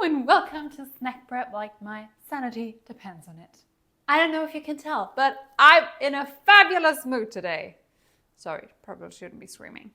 and welcome to Snack Prep Like My Sanity Depends on It. I don't know if you can tell, but I'm in a fabulous mood today. Sorry, probably shouldn't be screaming.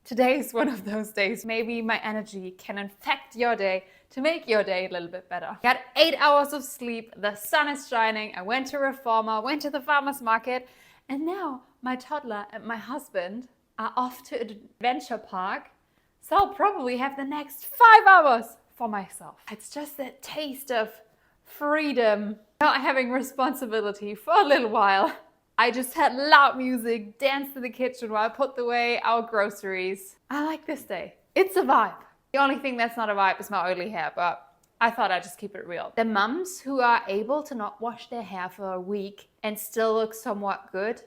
Today is one of those days. Maybe my energy can infect your day to make your day a little bit better. I got 8 hours of sleep, the sun is shining, I went to Reformer, went to the farmer's market, and now my toddler and my husband are off to an adventure park. So I'll probably have the next 5 hours for myself. It's just that taste of freedom, not having responsibility for a little while. I just had loud music, danced in the kitchen while I put away our groceries. I like this day. It's a vibe. The only thing that's not a vibe is my oily hair, but I thought I'd just keep it real. The mums who are able to not wash their hair for a week and still look somewhat good,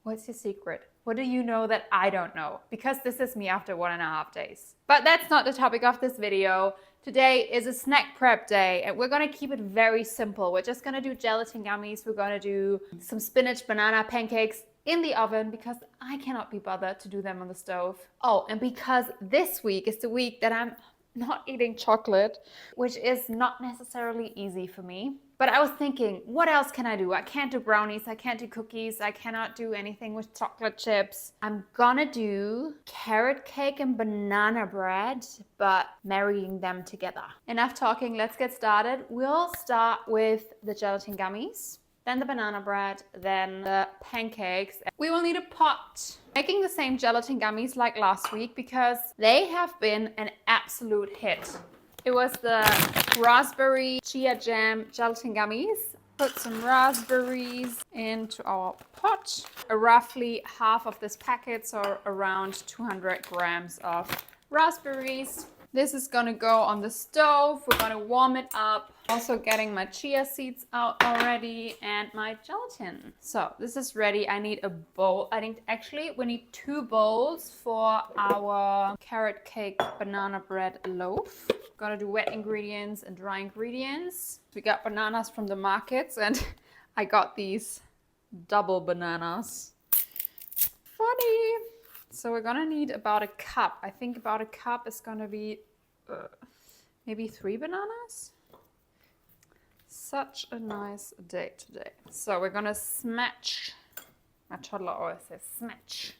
what's your secret? What do you know that I don't know? Because this is me after 1.5 days. But that's not the topic of this video. Today is a snack prep day and we're gonna keep it very simple. We're just gonna do gelatin gummies. We're gonna do some spinach banana pancakes in the oven because I cannot be bothered to do them on the stove. Oh, and because this week is the week that I'm not eating chocolate, which is not necessarily easy for me. But I was thinking, what else can I do? I can't do brownies, I can't do cookies, I cannot do anything with chocolate chips. I'm gonna do carrot cake and banana bread, but marrying them together. Enough talking, let's get started. We'll start with the gelatin gummies, then the banana bread, then the pancakes. We will need a pot. Making the same gelatin gummies like last week because they have been an absolute hit. It was the raspberry Chia Jam gelatin gummies. Put some raspberries into our pot. Roughly half of this packet, so around 200 grams of raspberries. This is gonna go on the stove. We're gonna warm it up. Also getting my chia seeds out already and my gelatin. So this is ready. I need a bowl. We need 2 bowls for our carrot cake banana bread loaf. Gonna do wet ingredients and dry ingredients. We got bananas from the markets and I got these double bananas. Funny. So we're gonna need about a cup. I think about a cup is gonna be maybe 3 bananas. Such a nice day today. So we're gonna smash. My toddler always says smash.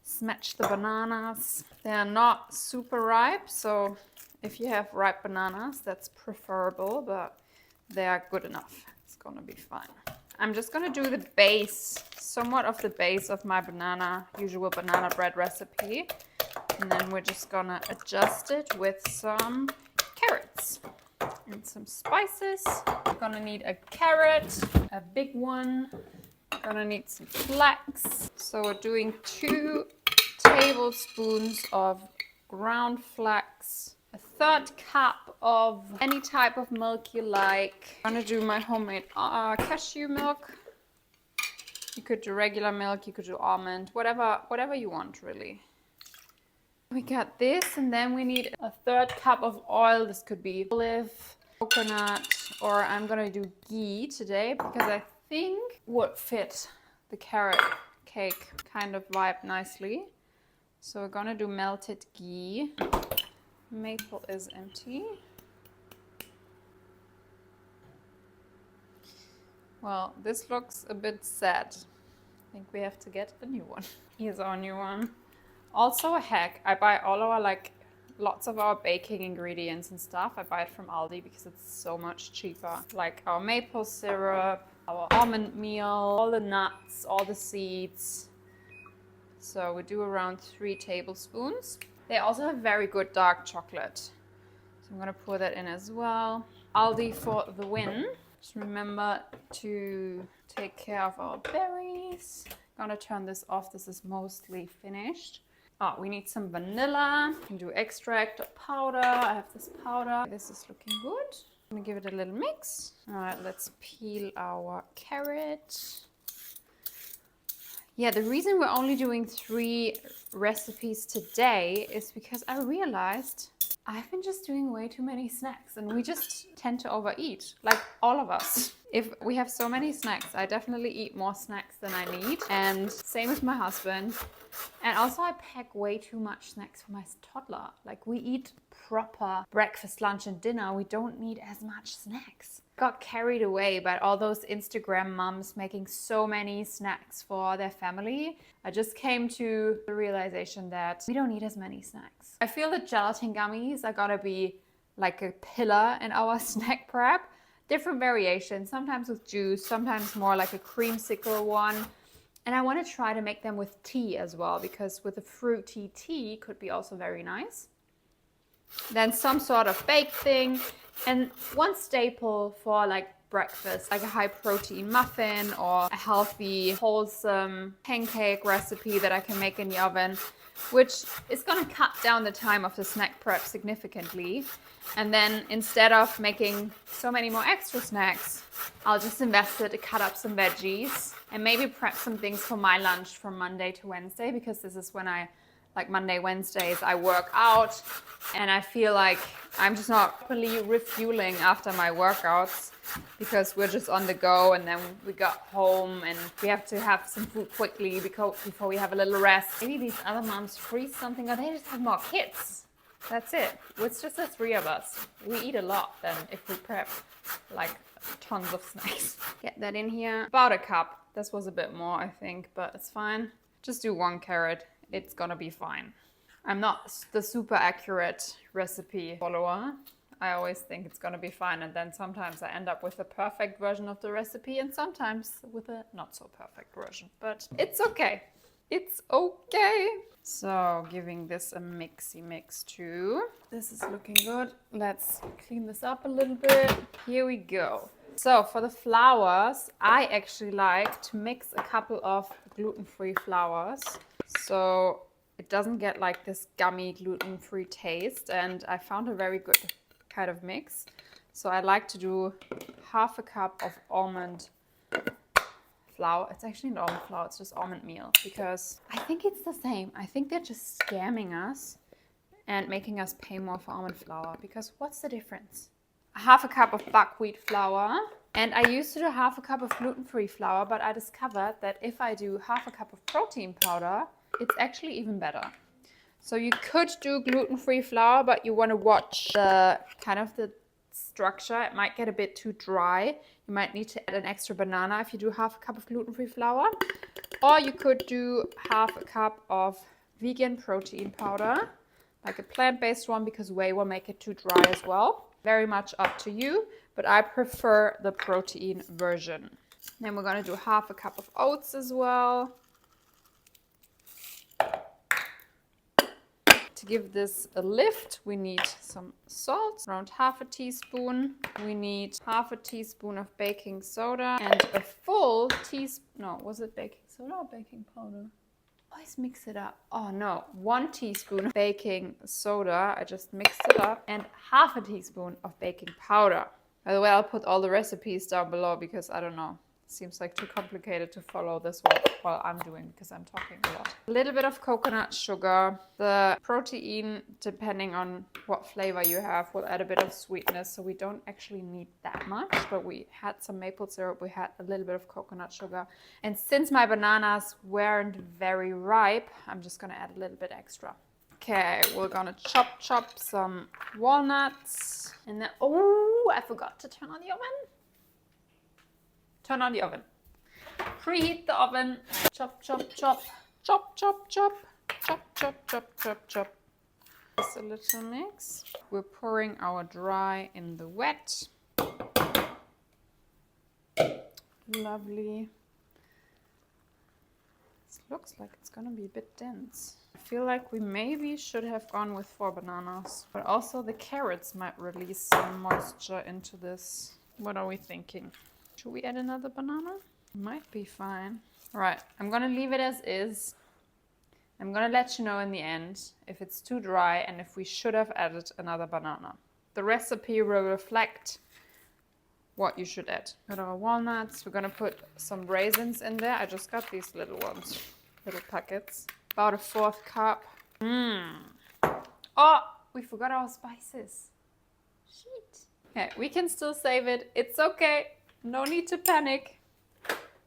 Smash the bananas. They are not super ripe, so if you have ripe bananas, that's preferable, but they are good enough. It's gonna be fine. I'm just gonna do the base, somewhat of the base of my usual banana bread recipe. And then we're just gonna adjust it with some carrots and some spices. We're gonna need a carrot, a big one. We're gonna need some flax. So we're doing 2 tablespoons of ground flax, a 1/3 cup of any type of milk you like. I'm gonna do my homemade cashew milk. You could do regular milk, you could do almond, whatever you want really. We got this, and then we need a 1/3 cup of oil. This could be olive, coconut, or I'm gonna do ghee today because I think would fit the carrot cake kind of vibe nicely. So we're gonna do melted ghee. Maple is empty. Well, this looks a bit sad. I think we have to get a new one. Here's our new one. Also a hack, I buy all our lots of our baking ingredients and stuff. I buy it from Aldi because it's so much cheaper. Like our maple syrup, our almond meal, all the nuts, all the seeds. So we do around 3 tablespoons. They also have very good dark chocolate. So I'm gonna pour that in as well. Aldi for the win. Just remember to take care of our berries. Gonna turn this off, this is mostly finished. Oh, we need some vanilla. You can do extract or powder. I have this powder. This is looking good. I'm gonna give it a little mix. All right, let's peel our carrot. Yeah, the reason we're only doing 3 recipes today is because I realized I've been just doing way too many snacks and we just tend to overeat, like all of us. If we have so many snacks, I definitely eat more snacks than I need. And same with my husband. And also I pack way too much snacks for my toddler. Like we eat proper breakfast, lunch and dinner. We don't need as much snacks. Got carried away by all those Instagram moms making so many snacks for their family. I just came to the realization that we don't need as many snacks. I feel that gelatin gummies are gonna be like a pillar in our snack prep. Different variations, sometimes with juice, sometimes more like a creamsicle one. And I want to try to make them with tea as well, because with a fruity tea could be also very nice. Then some sort of baked thing. And one staple for like breakfast, like a high protein muffin or a healthy, wholesome pancake recipe that I can make in the oven, which is going to cut down the time of the snack prep significantly. And then instead of making so many more extra snacks, I'll just invest it to cut up some veggies and maybe prep some things for my lunch from Monday to Wednesday, because this is when like Monday, Wednesdays, I work out and I feel like I'm just not properly refueling after my workouts, because we're just on the go and then we got home and we have to have some food quickly before we have a little rest. Maybe these other moms freeze something or they just have more kids. That's it. It's just the three of us. We eat a lot then if we prep like tons of snacks. Get that in here. About a cup. This was a bit more, I think, but it's fine. Just do 1 carrot. It's gonna be fine. I'm not the super accurate recipe follower. I always think it's gonna be fine, and then sometimes I end up with a perfect version of the recipe and sometimes with a not so perfect version, but it's okay. It's okay. So giving this a mixy mix too. This is looking good. Let's clean this up a little bit. Here we go. So for the flours, I actually like to mix a couple of gluten-free flours, so it doesn't get like this gummy gluten-free taste. And I found a very good kind of mix. So I like to do half a cup of almond flour. It's actually not almond flour, it's just almond meal, because I think it's the same. I think they're just scamming us and making us pay more for almond flour, because what's the difference? Half a cup of buckwheat flour, and I used to do half a cup of gluten-free flour, but I discovered that if I do half a cup of protein powder, it's actually even better. So you could do gluten-free flour, but you want to watch the kind of the structure. It might get a bit too dry. You might need to add an extra banana if you do half a cup of gluten-free flour. Or you could do half a cup of vegan protein powder, like a plant-based one, because whey will make it too dry as well. Very much up to you, but I prefer the protein version. Then we're going to do half a cup of oats as well. To give this a lift, we need some salt, around half a teaspoon. We need half a teaspoon of baking soda and a full teaspoon. No, was it baking soda or baking powder? Always mix it up. Oh no, 1 teaspoon of baking soda. I just mixed it up, and half a teaspoon of baking powder. By the way, I'll put all the recipes down below, because I don't know. Seems like too complicated to follow this one while I'm doing, because I'm talking a lot. A little bit of coconut sugar. The protein, depending on what flavor you have, will add a bit of sweetness, so we don't actually need that much, but we had some maple syrup, we had a little bit of coconut sugar. And since my bananas weren't very ripe, I'm just gonna add a little bit extra. Okay, we're gonna chop some walnuts. And then, oh, I forgot to turn on the oven. Turn on the oven. Preheat the oven. Chop, chop, chop. Chop, chop, chop. Chop, chop, chop, chop, chop. Just a little mix. We're pouring our dry in the wet. Lovely. This looks like it's gonna be a bit dense. I feel like we maybe should have gone with 4 bananas, but also the carrots might release some moisture into this. What are we thinking? Should we add another banana? Might be fine. All right, I'm gonna leave it as is. I'm gonna let you know in the end if it's too dry and if we should have added another banana. The recipe will reflect what you should add. Got our walnuts. We're gonna put some raisins in there. I just got these little ones, little packets. About a 1/4 cup. Oh, we forgot our spices. Shit. Okay, we can still save it. It's okay. No need to panic.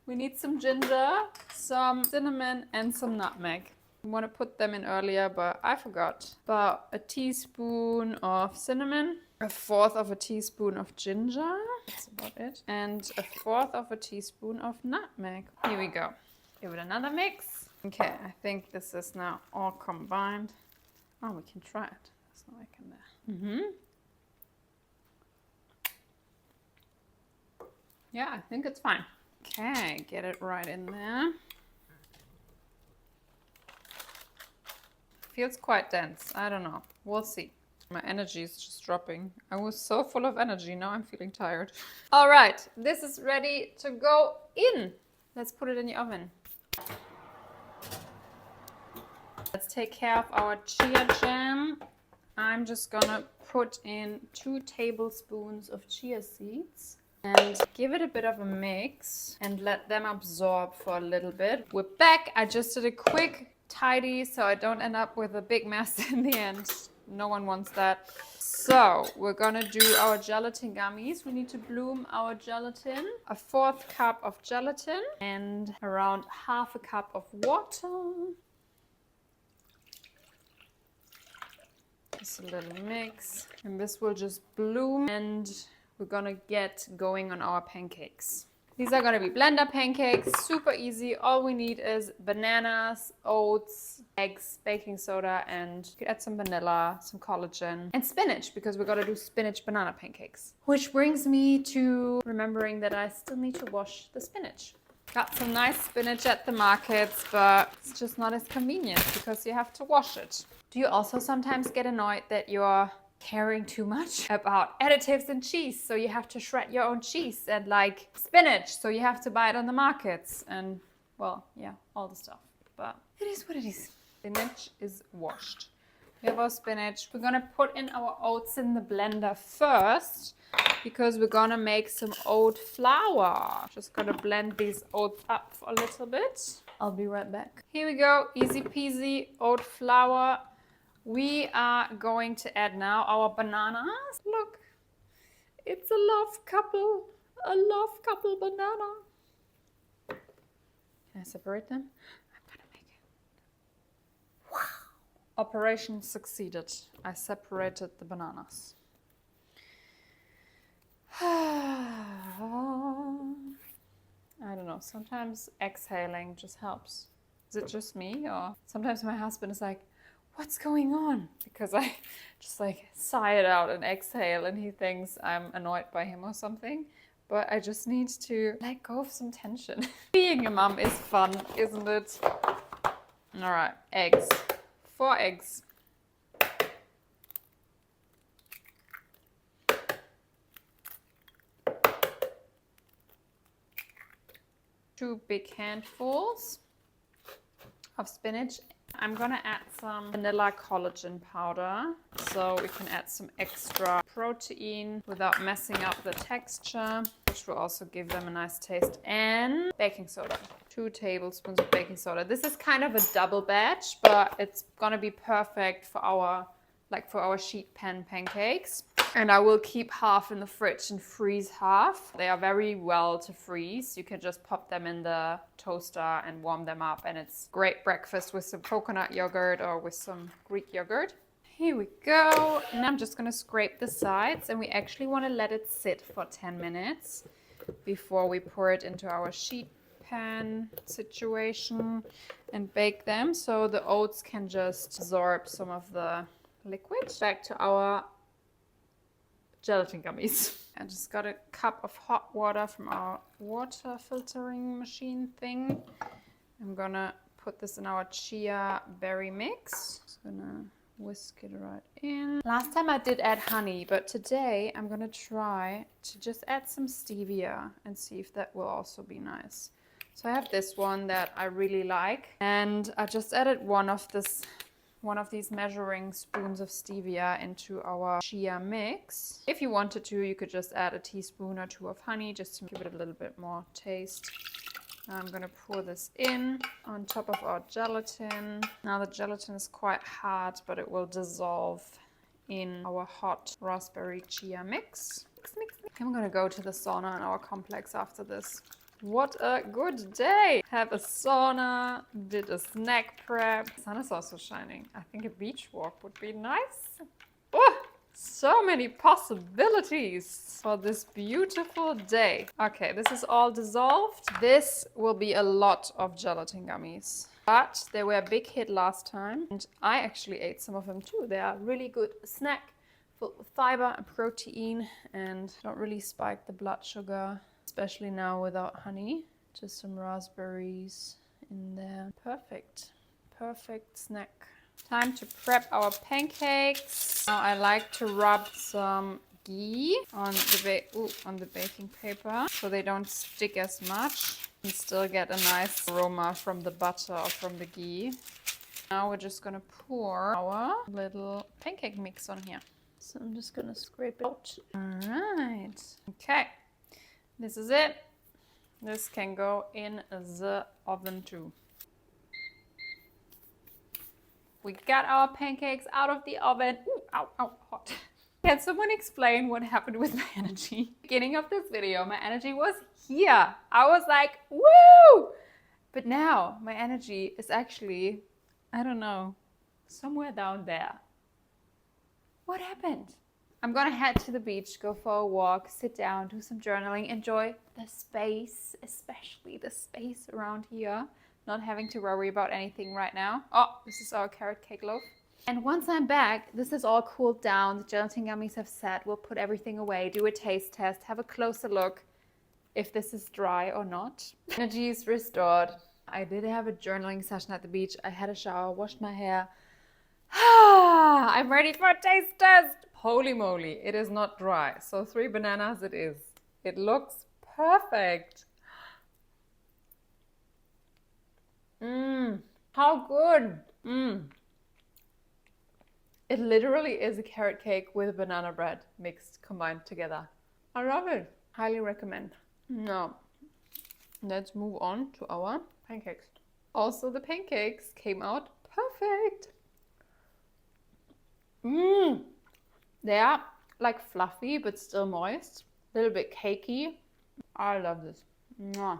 We need some ginger, some cinnamon, and some nutmeg. I want to put them in earlier, but I forgot. About a teaspoon of cinnamon, a fourth of a teaspoon of ginger, that's about it, and a fourth of a teaspoon of nutmeg. Here we go. Give it another mix. Okay, I think this is now all combined. Oh, we can try it. There's no egg in there. Yeah, I think it's fine. Okay, get it right in there. Feels quite dense. I don't know. We'll see. My energy is just dropping. I was so full of energy. Now I'm feeling tired. All right, this is ready to go in. Let's put it in the oven. Let's take care of our chia jam. I'm just gonna put in 2 tablespoons of chia seeds and give it a bit of a mix and let them absorb for a little bit. We're back. I just did a quick tidy so I don't end up with a big mess in the end. No one wants that. So we're gonna do our gelatin gummies. We need to bloom our gelatin. A 1/4 cup of gelatin and around 1/2 cup of water. Just a little mix. And this will just bloom and we're gonna get going on our pancakes. These are gonna be blender pancakes, super easy. All we need is bananas, oats, eggs, baking soda, and you could add some vanilla, some collagen, and spinach because we're gonna do spinach banana pancakes. Which brings me to remembering that I still need to wash the spinach. Got some nice spinach at the markets, but it's just not as convenient because you have to wash it. Do you also sometimes get annoyed that you're caring too much about additives in cheese, so you have to shred your own cheese, and like spinach, so you have to buy it on the markets, and well, yeah, all the stuff, but it is what it is. Spinach is washed. We have our spinach. We're gonna put in our oats in the blender first because we're gonna make some oat flour. Just gonna blend these oats up for a little bit. I'll be right back. Here we go, easy peasy oat flour. We are going to add now our bananas. Look, it's a love couple banana. Can I separate them? I'm gonna make it. Wow. Operation succeeded. I separated the bananas. I don't know, sometimes exhaling just helps. Is it just me? Or sometimes my husband is like, what's going on? Because I just like sigh it out and exhale and he thinks I'm annoyed by him or something. But I just need to let go of some tension. Being a mom is fun, isn't it? All right, eggs. 4 eggs. 2 big handfuls of spinach. I'm gonna add some vanilla collagen powder so we can add some extra protein without messing up the texture, which will also give them a nice taste, and baking soda. 2 tablespoons of baking soda. This is kind of a double batch, but it's gonna be perfect for our sheet pan pancakes. And I will keep half in the fridge and freeze half. They are very well to freeze. You can just pop them in the toaster and warm them up, and it's great breakfast with some coconut yogurt or with some Greek yogurt. Here we go. Now I'm just gonna scrape the sides, and we actually wanna let it sit for 10 minutes before we pour it into our sheet pan situation and bake them so the oats can just absorb some of the liquid. Back to our gelatin gummies. I just got a cup of hot water from our water filtering machine thing. I'm gonna put this in our chia berry mix. Just gonna whisk it right in. Last time I did add honey, but today I'm gonna try to just add some stevia and see if that will also be nice. So I have this one that I really like, and I just added one of these measuring spoons of stevia into our chia mix. If you wanted to, you could just add a teaspoon or 2 of honey just to give it a little bit more taste. Now I'm gonna pour this in on top of our gelatin. Now the gelatin is quite hard, but it will dissolve in our hot raspberry chia mix. Mix, mix, mix. I'm gonna go to the sauna in our complex after this. What a good day! Have a sauna, did a snack prep. The sun is also shining. I think a beach walk would be nice. Oh, so many possibilities for this beautiful day. Okay, this is all dissolved. This will be a lot of gelatin gummies. But they were a big hit last time, and I actually ate some of them too. They are a really good snack, full of fiber and protein, and don't really spike the blood sugar, especially now without honey. Just some raspberries in there. Perfect, perfect snack. Time to prep our pancakes. Now I like to rub some ghee on the baking paper so they don't stick as much and still get a nice aroma from the butter or from the ghee. Now we're just gonna pour our little pancake mix on here. So I'm just gonna scrape it out. All right. Okay. This is it. This can go in the oven too. We got our pancakes out of the oven. Ooh, ow, ow, hot. Can someone explain what happened with my energy? Beginning of this video, my energy was here. I was like, woo! But now my energy is actually, I don't know, somewhere down there. What happened? I'm gonna head to the beach, go for a walk, sit down, do some journaling, enjoy the space, especially the space around here. Not having to worry about anything right now. Oh, this is our carrot cake loaf. And once I'm back, this is all cooled down. The gelatin gummies have set. We'll put everything away, do a taste test, have a closer look if this is dry or not. Energy is restored. I did have a journaling session at the beach. I had a shower, washed my hair. I'm ready for a taste test. Holy moly, it is not dry. So 3 bananas it is. It looks perfect. How good. It literally is a carrot cake with banana bread mixed, combined together. I love it. Highly recommend. Now, let's move on to our pancakes. Also, the pancakes came out perfect. They are like fluffy, but still moist. A little bit cakey. I love this. Mwah.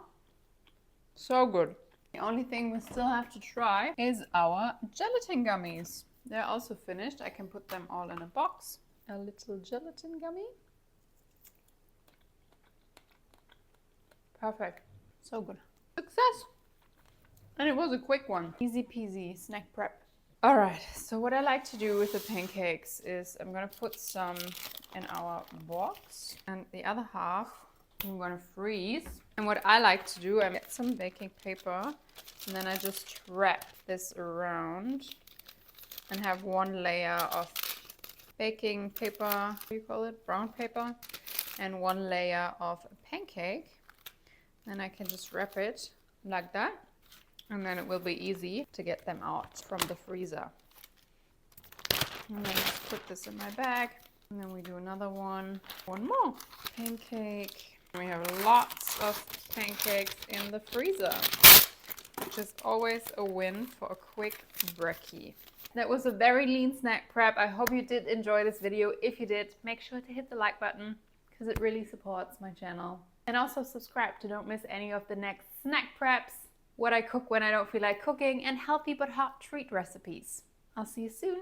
So good. The only thing we still have to try is our gelatin gummies. They're also finished. I can put them all in a box. A little gelatin gummy. Perfect. So good. Success! And it was a quick one. Easy peasy snack prep. All right, so what I like to do with the pancakes is I'm gonna put some in our box and the other half I'm gonna freeze. And what I like to do, I get some baking paper and then I just wrap this around and have one layer of baking paper, what do you call it, brown paper, and one layer of pancake. Then I can just wrap it like that, and then it will be easy to get them out from the freezer. And then just put this in my bag, and then we do another one more pancake. We have lots of pancakes in the freezer, which is always a win for a quick brekkie. That was a very lean snack prep. I hope you did enjoy this video. If you did, make sure to hit the like button because it really supports my channel. And also subscribe to don't miss any of the next snack preps, what I cook when I don't feel like cooking, and healthy but hot treat recipes. I'll see you soon.